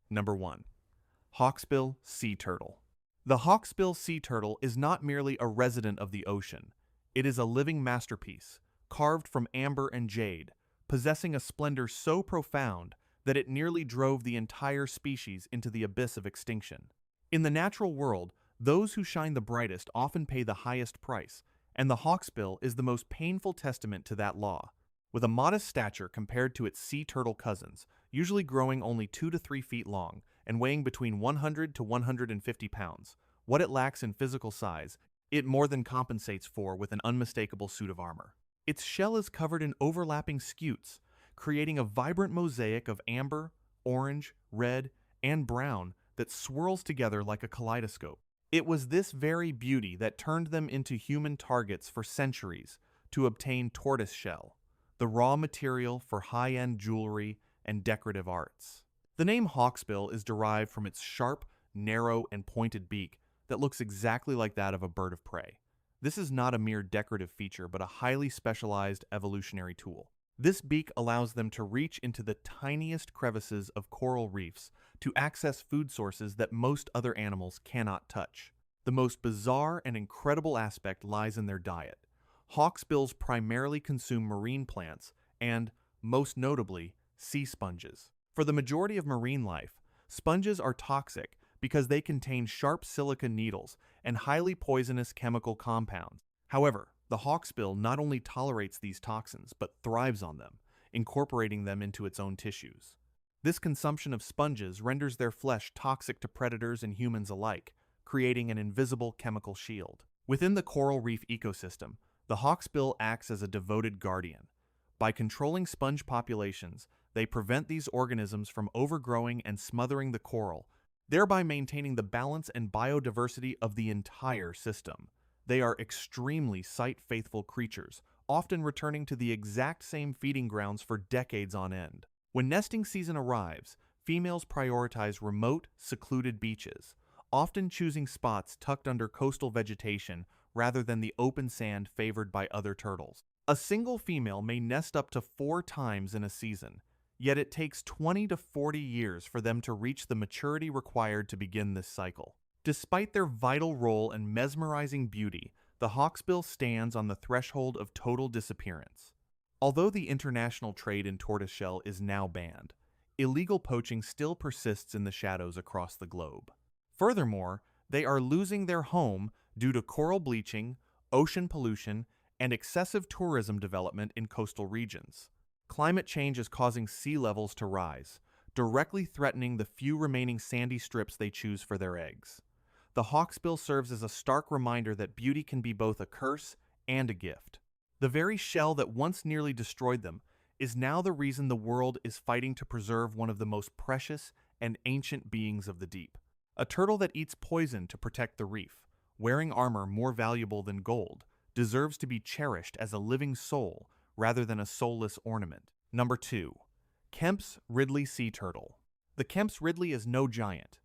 Number 1. Hawksbill sea turtle. The hawksbill sea turtle is not merely a resident of the ocean. It is a living masterpiece, carved from amber and jade, possessing a splendor so profound that it nearly drove the entire species into the abyss of extinction. In the natural world, those who shine the brightest often pay the highest price, and the hawksbill is the most painful testament to that law. With a modest stature compared to its sea turtle cousins, usually growing only 2 to 3 feet long and weighing between 100 to 150 pounds, what it lacks in physical size, it more than compensates for with an unmistakable suit of armor. Its shell is covered in overlapping scutes, creating a vibrant mosaic of amber, orange, red, and brown that swirls together like a kaleidoscope. It was this very beauty that turned them into human targets for centuries to obtain tortoiseshell, the raw material for high-end jewelry and decorative arts. The name hawksbill is derived from its sharp, narrow, and pointed beak that looks exactly like that of a bird of prey. This is not a mere decorative feature, but a highly specialized evolutionary tool. This beak allows them to reach into the tiniest crevices of coral reefs to access food sources that most other animals cannot touch. The most bizarre and incredible aspect lies in their diet. Hawksbills primarily consume marine plants and, most notably, sea sponges. For the majority of marine life, sponges are toxic because they contain sharp silica needles and highly poisonous chemical compounds. However, the hawksbill not only tolerates these toxins, but thrives on them, incorporating them into its own tissues. This consumption of sponges renders their flesh toxic to predators and humans alike, creating an invisible chemical shield. Within the coral reef ecosystem, the hawksbill acts as a devoted guardian. By controlling sponge populations, they prevent these organisms from overgrowing and smothering the coral, thereby maintaining the balance and biodiversity of the entire system. They are extremely site-faithful creatures, often returning to the exact same feeding grounds for decades on end. When nesting season arrives, females prioritize remote, secluded beaches, often choosing spots tucked under coastal vegetation rather than the open sand favored by other turtles. A single female may nest up to 4 times in a season, yet it takes 20 to 40 years for them to reach the maturity required to begin this cycle. Despite their vital role and mesmerizing beauty, the hawksbill stands on the threshold of total disappearance. Although the international trade in tortoiseshell is now banned, illegal poaching still persists in the shadows across the globe. Furthermore, they are losing their home due to coral bleaching, ocean pollution, and excessive tourism development in coastal regions. Climate change is causing sea levels to rise, directly threatening the few remaining sandy strips they choose for their eggs. The hawksbill serves as a stark reminder that beauty can be both a curse and a gift. The very shell that once nearly destroyed them is now the reason the world is fighting to preserve one of the most precious and ancient beings of the deep. A turtle that eats poison to protect the reef, wearing armor more valuable than gold, deserves to be cherished as a living soul rather than a soulless ornament. Number 2. Kemp's Ridley Sea Turtle. The Kemp's Ridley is no giant,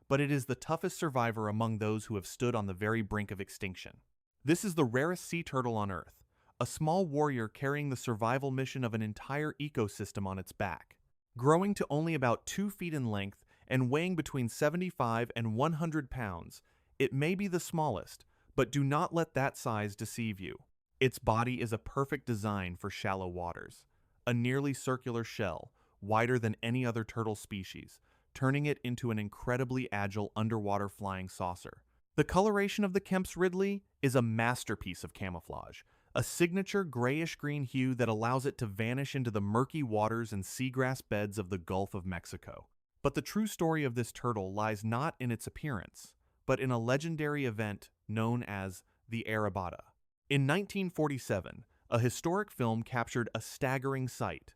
but it is the toughest survivor among those who have stood on the very brink of extinction. This is the rarest sea turtle on Earth, a small warrior carrying the survival mission of an entire ecosystem on its back. Growing to only about 2 feet in length and weighing between 75 and 100 pounds, it may be the smallest, but do not let that size deceive you. Its body is a perfect design for shallow waters, a nearly circular shell, wider than any other turtle species, turning it into an incredibly agile underwater flying saucer. The coloration of the Kemp's Ridley is a masterpiece of camouflage, a signature grayish-green hue that allows it to vanish into the murky waters and seagrass beds of the Gulf of Mexico. But the true story of this turtle lies not in its appearance, but in a legendary event known as the Arabada. In 1947, a historic film captured a staggering sight: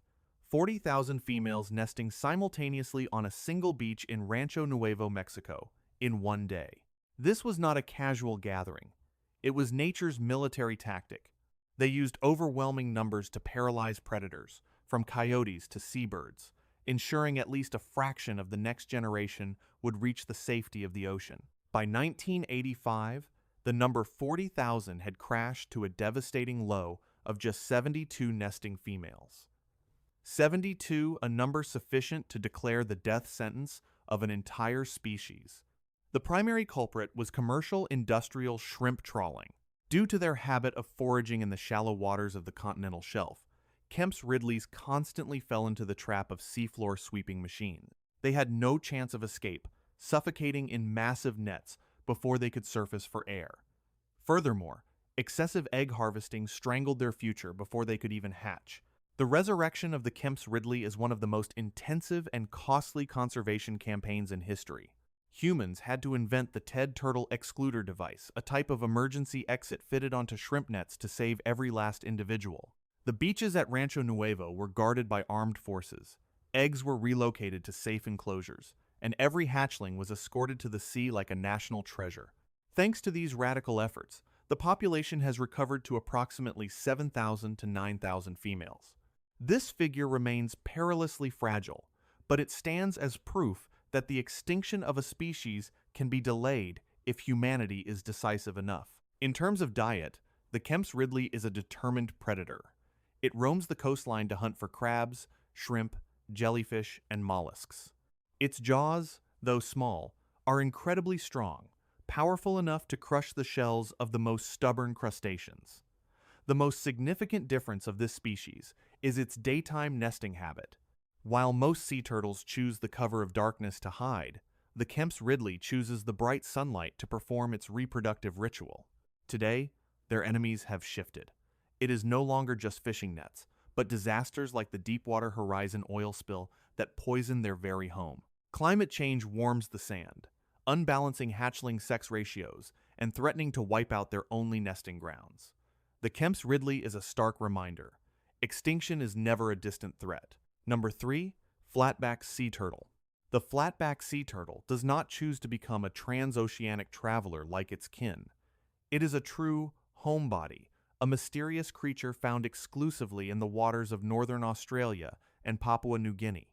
40,000 females nesting simultaneously on a single beach in Rancho Nuevo, Mexico, in one day. This was not a casual gathering. It was nature's military tactic. They used overwhelming numbers to paralyze predators, from coyotes to seabirds, ensuring at least a fraction of the next generation would reach the safety of the ocean. By 1985, the number 40,000 had crashed to a devastating low of just 72 nesting females. 72, a number sufficient to declare the death sentence of an entire species. The primary culprit was commercial industrial shrimp trawling. Due to their habit of foraging in the shallow waters of the continental shelf, Kemp's Ridleys constantly fell into the trap of seafloor sweeping machines. They had no chance of escape, suffocating in massive nets before they could surface for air. Furthermore, excessive egg harvesting strangled their future before they could even hatch. The resurrection of the Kemp's Ridley is one of the most intensive and costly conservation campaigns in history. Humans had to invent the Ted Turtle excluder device, a type of emergency exit fitted onto shrimp nets to save every last individual. The beaches at Rancho Nuevo were guarded by armed forces. Eggs were relocated to safe enclosures, and every hatchling was escorted to the sea like a national treasure. Thanks to these radical efforts, the population has recovered to approximately 7,000 to 9,000 females. This figure remains perilously fragile, but it stands as proof that the extinction of a species can be delayed if humanity is decisive enough. In terms of diet, the Kemp's Ridley is a determined predator. It roams the coastline to hunt for crabs, shrimp, jellyfish, and mollusks. Its jaws, though small, are incredibly strong, powerful enough to crush the shells of the most stubborn crustaceans. The most significant difference of this species is its daytime nesting habit. While most sea turtles choose the cover of darkness to hide, the Kemp's Ridley chooses the bright sunlight to perform its reproductive ritual. Today, their enemies have shifted. It is no longer just fishing nets, but disasters like the Deepwater Horizon oil spill that poison their very home. Climate change warms the sand, unbalancing hatchling sex ratios and threatening to wipe out their only nesting grounds. The Kemp's Ridley is a stark reminder. Extinction is never a distant threat. Number 3. Flatback sea turtle. The flatback sea turtle does not choose to become a transoceanic traveler like its kin. It is a true homebody, a mysterious creature found exclusively in the waters of northern Australia and Papua New Guinea.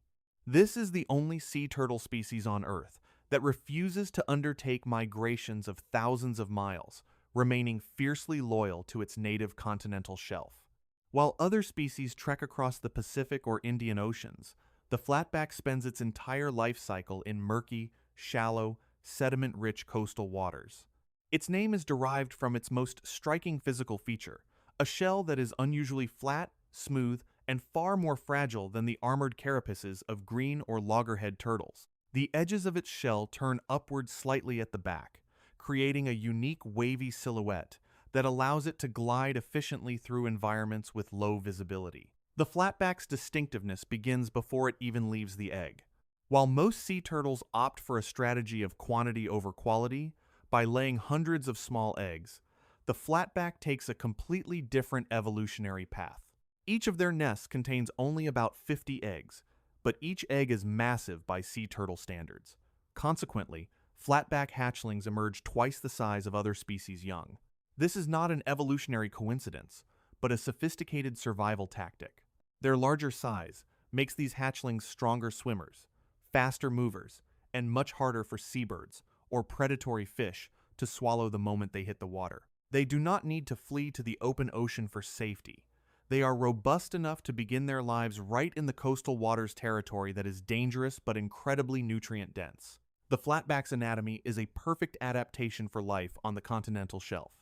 This is the only sea turtle species on Earth that refuses to undertake migrations of thousands of miles, remaining fiercely loyal to its native continental shelf. While other species trek across the Pacific or Indian Oceans, the flatback spends its entire life cycle in murky, shallow, sediment-rich coastal waters. Its name is derived from its most striking physical feature, a shell that is unusually flat, smooth, and far more fragile than the armored carapaces of green or loggerhead turtles. The edges of its shell turn upward slightly at the back, creating a unique wavy silhouette that allows it to glide efficiently through environments with low visibility. The flatback's distinctiveness begins before it even leaves the egg. While most sea turtles opt for a strategy of quantity over quality, by laying hundreds of small eggs, the flatback takes a completely different evolutionary path. Each of their nests contains only about 50 eggs, but each egg is massive by sea turtle standards. Consequently, flatback hatchlings emerge twice the size of other species' young. This is not an evolutionary coincidence, but a sophisticated survival tactic. Their larger size makes these hatchlings stronger swimmers, faster movers, and much harder for seabirds or predatory fish to swallow the moment they hit the water. They do not need to flee to the open ocean for safety. They are robust enough to begin their lives right in the coastal waters territory that is dangerous but incredibly nutrient-dense. The flatback's anatomy is a perfect adaptation for life on the continental shelf.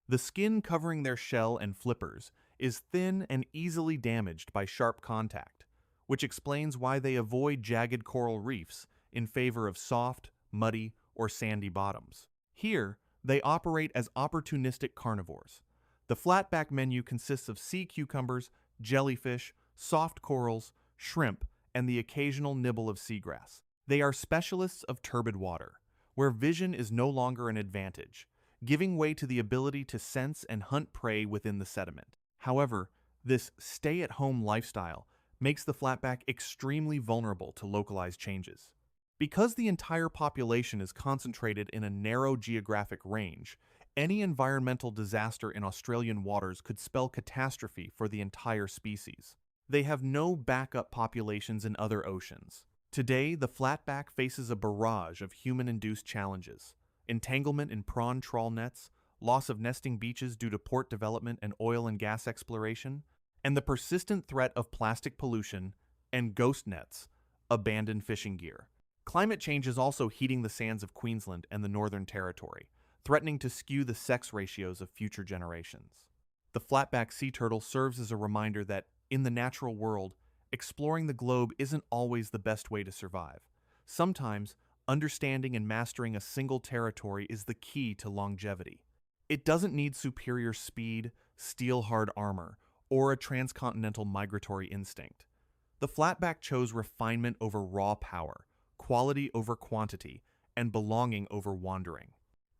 The skin covering their shell and flippers is thin and easily damaged by sharp contact, which explains why they avoid jagged coral reefs in favor of soft, muddy, or sandy bottoms. Here, they operate as opportunistic carnivores. The flatback menu consists of sea cucumbers, jellyfish, soft corals, shrimp, and the occasional nibble of seagrass. They are specialists of turbid water, where vision is no longer an advantage, giving way to the ability to sense and hunt prey within the sediment. However, this stay-at-home lifestyle makes the flatback extremely vulnerable to localized changes. Because the entire population is concentrated in a narrow geographic range, any environmental disaster in Australian waters could spell catastrophe for the entire species. They have no backup populations in other oceans. Today, the flatback faces a barrage of human-induced challenges: entanglement in prawn trawl nets, loss of nesting beaches due to port development and oil and gas exploration, and the persistent threat of plastic pollution and ghost nets, abandoned fishing gear. Climate change is also heating the sands of Queensland and the Northern Territory, threatening to skew the sex ratios of future generations. The flatback sea turtle serves as a reminder that, in the natural world, exploring the globe isn't always the best way to survive. Sometimes, understanding and mastering a single territory is the key to longevity. It doesn't need superior speed, steel-hard armor, or a transcontinental migratory instinct. The flatback chose refinement over raw power, quality over quantity, and belonging over wandering.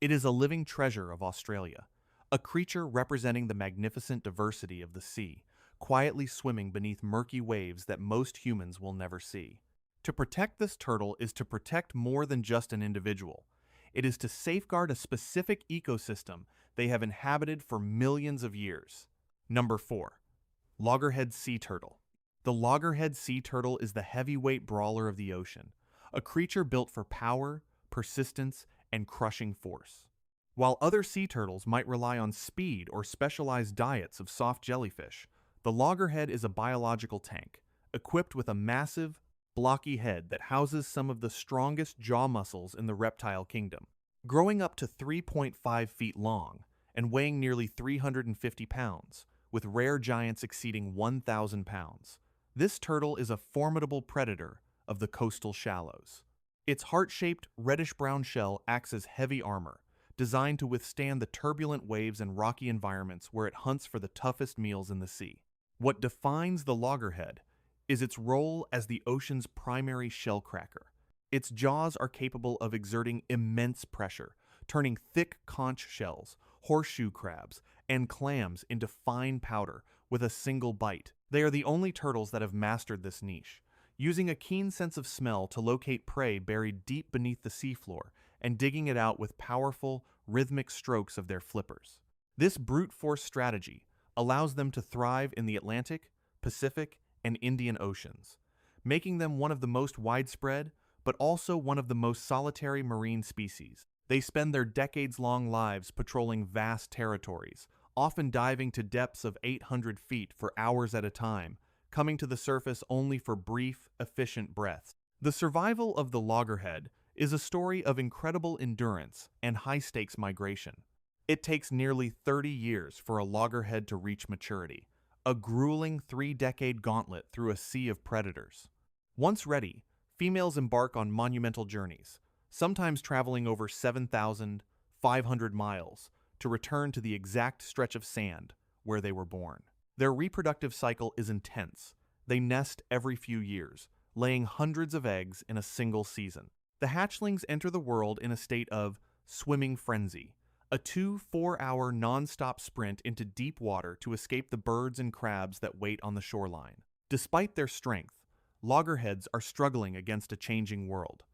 It is a living treasure of Australia, a creature representing the magnificent diversity of the sea, quietly swimming beneath murky waves that most humans will never see. To protect this turtle is to protect more than just an individual. It is to safeguard a specific ecosystem they have inhabited for millions of years. Number 4. Loggerhead sea turtle. The loggerhead sea turtle is the heavyweight brawler of the ocean, a creature built for power, persistence, and crushing force. While other sea turtles might rely on speed or specialized diets of soft jellyfish, the loggerhead is a biological tank, equipped with a massive, blocky head that houses some of the strongest jaw muscles in the reptile kingdom. Growing up to 3.5 feet long and weighing nearly 350 pounds, with rare giants exceeding 1,000 pounds, this turtle is a formidable predator of the coastal shallows. Its heart-shaped, reddish-brown shell acts as heavy armor, designed to withstand the turbulent waves and rocky environments where it hunts for the toughest meals in the sea. What defines the loggerhead is its role as the ocean's primary shell cracker. Its jaws are capable of exerting immense pressure, turning thick conch shells, horseshoe crabs, and clams into fine powder with a single bite. They are the only turtles that have mastered this niche, using a keen sense of smell to locate prey buried deep beneath the seafloor and digging it out with powerful, rhythmic strokes of their flippers. This brute force strategy allows them to thrive in the Atlantic, Pacific, and Indian Oceans, making them one of the most widespread, but also one of the most solitary marine species. They spend their decades-long lives patrolling vast territories, often diving to depths of 800 feet for hours at a time, coming to the surface only for brief, efficient breaths. The survival of the loggerhead is a story of incredible endurance and high-stakes migration. It takes nearly 30 years for a loggerhead to reach maturity, a grueling 3-decade gauntlet through a sea of predators. Once ready, females embark on monumental journeys, sometimes traveling over 7,500 miles, to return to the exact stretch of sand where they were born. Their reproductive cycle is intense. They nest every few years, laying hundreds of eggs in a single season. The hatchlings enter the world in a state of swimming frenzy, a 2-4-hour non-stop sprint into deep water to escape the birds and crabs that wait on the shoreline. Despite their strength, loggerheads are struggling against a changing world.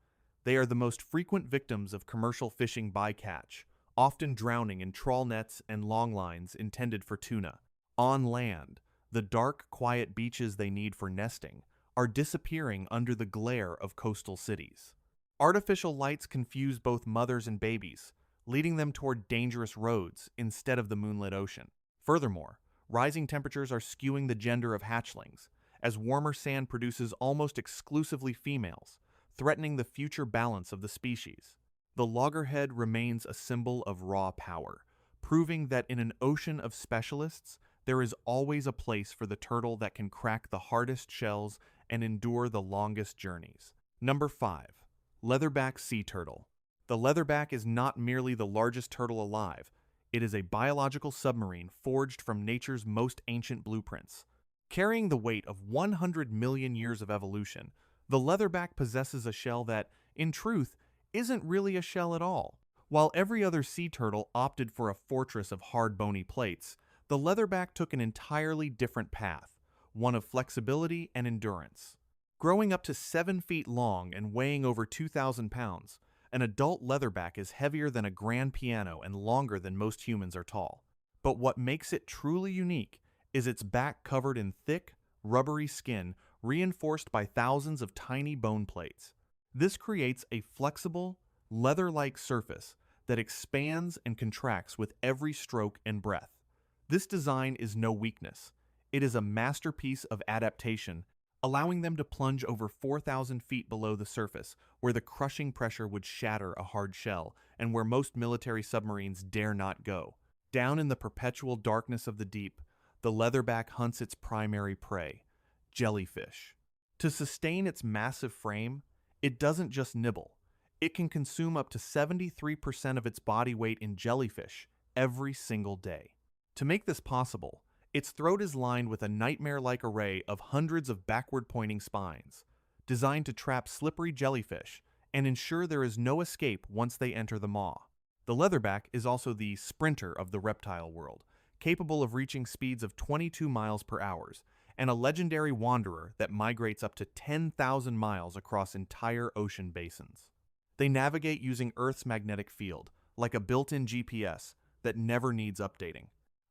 They are the most frequent victims of commercial fishing bycatch, often drowning in trawl nets and long lines intended for tuna. On land, the dark, quiet beaches they need for nesting are disappearing under the glare of coastal cities. Artificial lights confuse both mothers and babies, leading them toward dangerous roads instead of the moonlit ocean. Furthermore, rising temperatures are skewing the gender of hatchlings, as warmer sand produces almost exclusively females, threatening the future balance of the species. The loggerhead remains a symbol of raw power, proving that in an ocean of specialists, there is always a place for the turtle that can crack the hardest shells and endure the longest journeys. Number 5. Leatherback sea turtle. The leatherback is not merely the largest turtle alive, it is a biological submarine forged from nature's most ancient blueprints. Carrying the weight of 100 million years of evolution, the leatherback possesses a shell that, in truth, isn't really a shell at all. While every other sea turtle opted for a fortress of hard bony plates, the leatherback took an entirely different path, one of flexibility and endurance. Growing up to 7 feet long and weighing over 2,000 pounds, an adult leatherback is heavier than a grand piano and longer than most humans are tall. But what makes it truly unique is its back covered in thick, rubbery skin reinforced by thousands of tiny bone plates. This creates a flexible, leather-like surface that expands and contracts with every stroke and breath. This design is no weakness. It is a masterpiece of adaptation, allowing them to plunge over 4,000 feet below the surface, where the crushing pressure would shatter a hard shell, and where most military submarines dare not go. Down in the perpetual darkness of the deep, the leatherback hunts its primary prey, jellyfish. To sustain its massive frame, it doesn't just nibble. It can consume up to 73% of its body weight in jellyfish every single day. To make this possible, its throat is lined with a nightmare-like array of hundreds of backward-pointing spines, designed to trap slippery jellyfish and ensure there is no escape once they enter the maw. The leatherback is also the sprinter of the reptile world, capable of reaching speeds of 22 miles per hour, and a legendary wanderer that migrates up to 10,000 miles across entire ocean basins. They navigate using Earth's magnetic field, like a built-in GPS that never needs updating.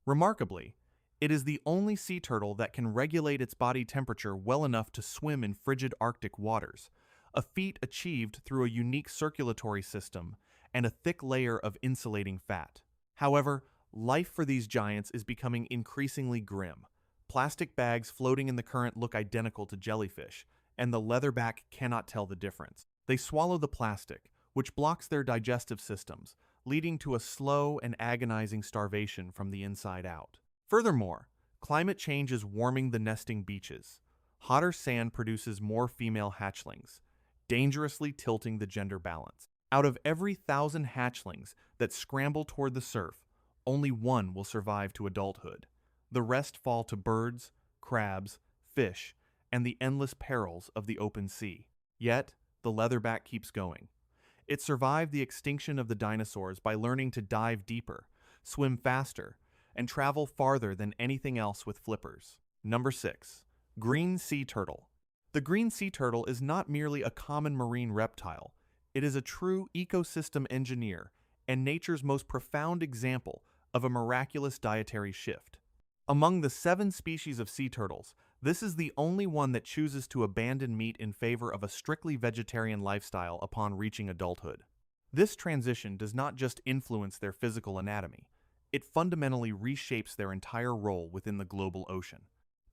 Remarkably, it is the only sea turtle that can regulate its body temperature well enough to swim in frigid Arctic waters, a feat achieved through a unique circulatory system and a thick layer of insulating fat. However, life for these giants is becoming increasingly grim. Plastic bags floating in the current look identical to jellyfish, and the leatherback cannot tell the difference. They swallow the plastic, which blocks their digestive systems, leading to a slow and agonizing starvation from the inside out. Furthermore, climate change is warming the nesting beaches. Hotter sand produces more female hatchlings, dangerously tilting the gender balance. Out of every 1,000 hatchlings that scramble toward the surf, only one will survive to adulthood. The rest fall to birds, crabs, fish, and the endless perils of the open sea. Yet, the leatherback keeps going. It survived the extinction of the dinosaurs by learning to dive deeper, swim faster, and travel farther than anything else with flippers. Number 6. Green sea turtle. The green sea turtle is not merely a common marine reptile. It is a true ecosystem engineer and nature's most profound example of a miraculous dietary shift. Among the 7 species of sea turtles, this is the only one that chooses to abandon meat in favor of a strictly vegetarian lifestyle upon reaching adulthood. This transition does not just influence their physical anatomy, it fundamentally reshapes their entire role within the global ocean.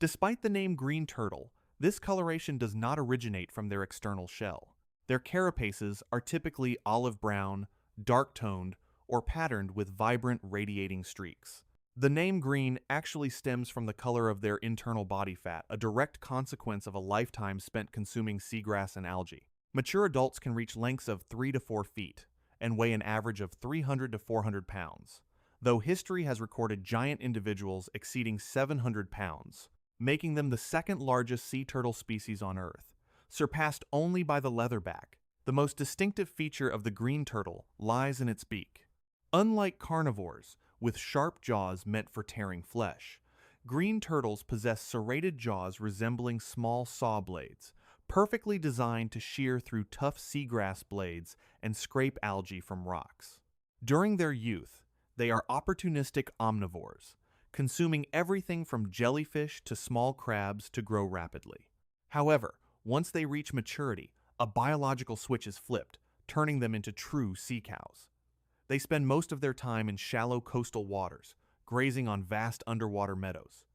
Despite the name green turtle, this coloration does not originate from their external shell. Their carapaces are typically olive brown, dark-toned, or patterned with vibrant radiating streaks. The name green actually stems from the color of their internal body fat, a direct consequence of a lifetime spent consuming seagrass and algae. Mature adults can reach lengths of 3 to 4 feet and weigh an average of 300 to 400 pounds, though history has recorded giant individuals exceeding 700 pounds, making them the second largest sea turtle species on Earth, surpassed only by the leatherback. The most distinctive feature of the green turtle lies in its beak. Unlike carnivores, with sharp jaws meant for tearing flesh, green turtles possess serrated jaws resembling small saw blades, perfectly designed to shear through tough seagrass blades and scrape algae from rocks. During their youth, they are opportunistic omnivores, consuming everything from jellyfish to small crabs to grow rapidly. However, once they reach maturity, a biological switch is flipped, turning them into true sea cows. They spend most of their time in shallow coastal waters, grazing on vast underwater meadows.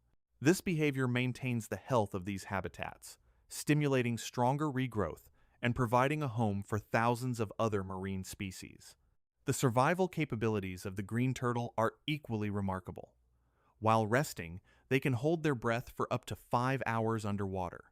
This behavior maintains the health of these habitats, stimulating stronger regrowth and providing a home for thousands of other marine species. The survival capabilities of the green turtle are equally remarkable. While resting, they can hold their breath for up to 5 hours underwater.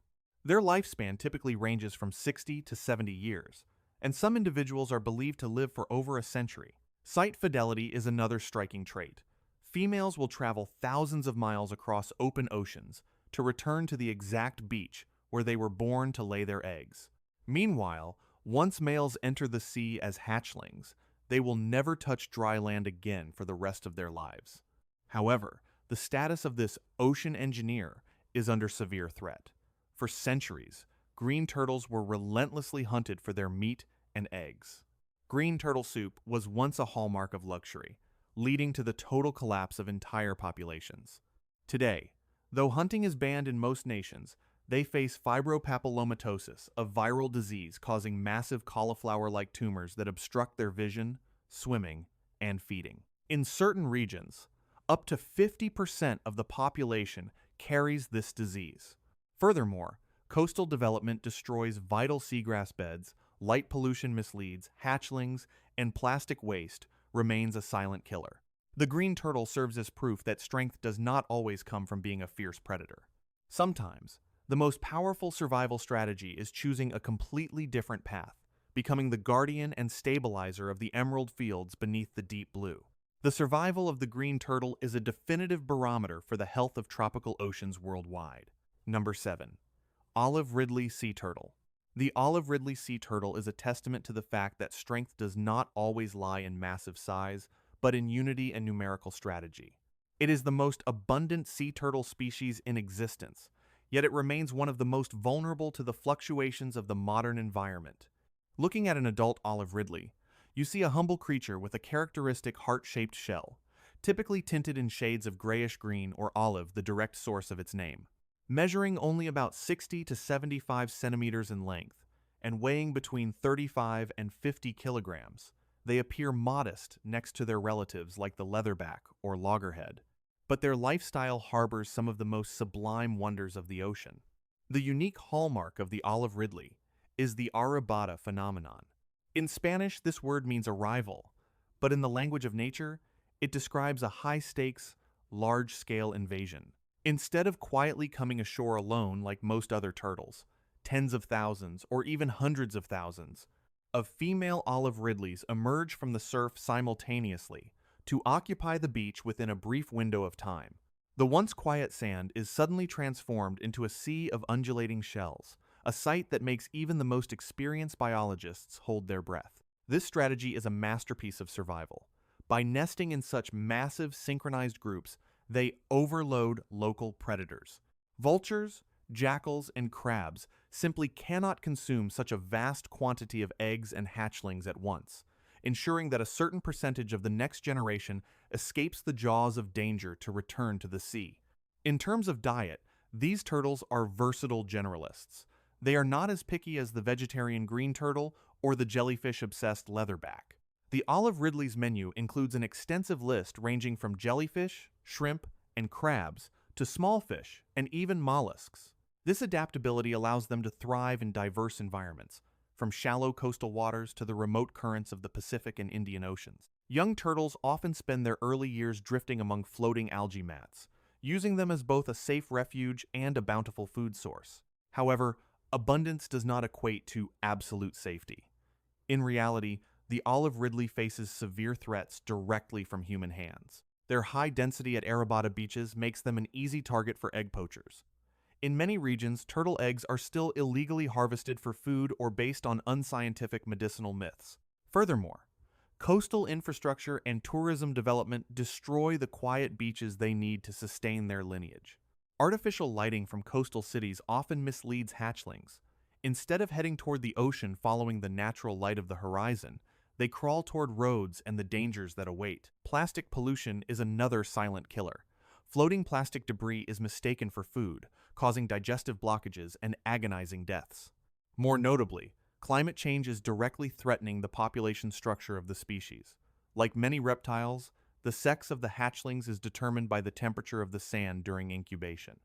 Their lifespan typically ranges from 60 to 70 years, and some individuals are believed to live for over a century. Site fidelity is another striking trait. Females will travel thousands of miles across open oceans to return to the exact beach where they were born to lay their eggs. Meanwhile, once males enter the sea as hatchlings, they will never touch dry land again for the rest of their lives. However, the status of this ocean engineer is under severe threat. For centuries, green turtles were relentlessly hunted for their meat and eggs. Green turtle soup was once a hallmark of luxury, leading to the total collapse of entire populations. Today, though hunting is banned in most nations, they face fibropapillomatosis, a viral disease causing massive cauliflower-like tumors that obstruct their vision, swimming, and feeding. In certain regions, up to 50% of the population carries this disease. Furthermore, Coastal development destroys vital seagrass beds, light pollution misleads, hatchlings, and plastic waste remains a silent killer. The green turtle serves as proof that strength does not always come from being a fierce predator. Sometimes, the most powerful survival strategy is choosing a completely different path, becoming the guardian and stabilizer of the emerald fields beneath the deep blue. The survival of the green turtle is a definitive barometer for the health of tropical oceans worldwide. Number 7. Olive Ridley Sea Turtle. The olive Ridley sea turtle is a testament to the fact that strength does not always lie in massive size, but in unity and numerical strategy. It is the most abundant sea turtle species in existence, yet it remains one of the most vulnerable to the fluctuations of the modern environment. Looking at an adult olive Ridley, you see a humble creature with a characteristic heart-shaped shell, typically tinted in shades of grayish-green or olive, the direct source of its name. Measuring only about 60 to 75 centimeters in length and weighing between 35 and 50 kilograms, they appear modest next to their relatives like the leatherback or loggerhead. But their lifestyle harbors some of the most sublime wonders of the ocean. The unique hallmark of the olive Ridley is the arrabada phenomenon. In Spanish, this word means arrival, but in the language of nature, it describes a high-stakes, large-scale invasion. Instead of quietly coming ashore alone like most other turtles, tens of thousands or even hundreds of thousands of female olive Ridleys emerge from the surf simultaneously to occupy the beach within a brief window of time. The once quiet sand is suddenly transformed into a sea of undulating shells, a sight that makes even the most experienced biologists hold their breath. This strategy is a masterpiece of survival. By nesting in such massive synchronized groups, they overload local predators. Vultures, jackals, and crabs simply cannot consume such a vast quantity of eggs and hatchlings at once, ensuring that a certain percentage of the next generation escapes the jaws of danger to return to the sea. In terms of diet, these turtles are versatile generalists. They are not as picky as the vegetarian green turtle or the jellyfish-obsessed leatherback. The olive Ridley's menu includes an extensive list ranging from jellyfish, shrimp, and crabs to small fish and even mollusks. This adaptability allows them to thrive in diverse environments, from shallow coastal waters to the remote currents of the Pacific and Indian Oceans. Young turtles often spend their early years drifting among floating algae mats, using them as both a safe refuge and a bountiful food source. However, abundance does not equate to absolute safety. In reality, the olive Ridley faces severe threats directly from human hands. Their high density at Arrabada beaches makes them an easy target for egg poachers. In many regions, turtle eggs are still illegally harvested for food or based on unscientific medicinal myths. Furthermore, coastal infrastructure and tourism development destroy the quiet beaches they need to sustain their lineage. Artificial lighting from coastal cities often misleads hatchlings. Instead of heading toward the ocean following the natural light of the horizon, they crawl toward roads and the dangers that await. Plastic pollution is another silent killer. Floating plastic debris is mistaken for food, causing digestive blockages and agonizing deaths. More notably, climate change is directly threatening the population structure of the species. Like many reptiles, the sex of the hatchlings is determined by the temperature of the sand during incubation.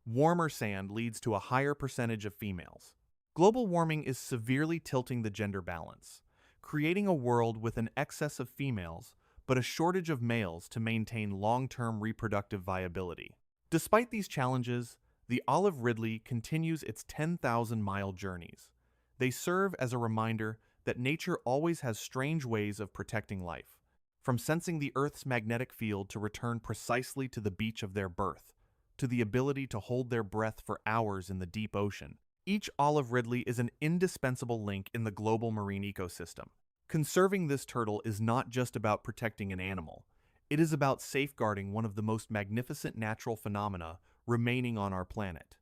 Warmer sand leads to a higher percentage of females. Global warming is severely tilting the gender balance, creating a world with an excess of females but a shortage of males to maintain long-term reproductive viability. Despite these challenges, the olive Ridley continues its 10,000-mile journeys. They serve as a reminder that nature always has strange ways of protecting life, from sensing the Earth's magnetic field to return precisely to the beach of their birth, to the ability to hold their breath for hours in the deep ocean. Each olive Ridley is an indispensable link in the global marine ecosystem. Conserving this turtle is not just about protecting an animal. It is about safeguarding one of the most magnificent natural phenomena remaining on our planet.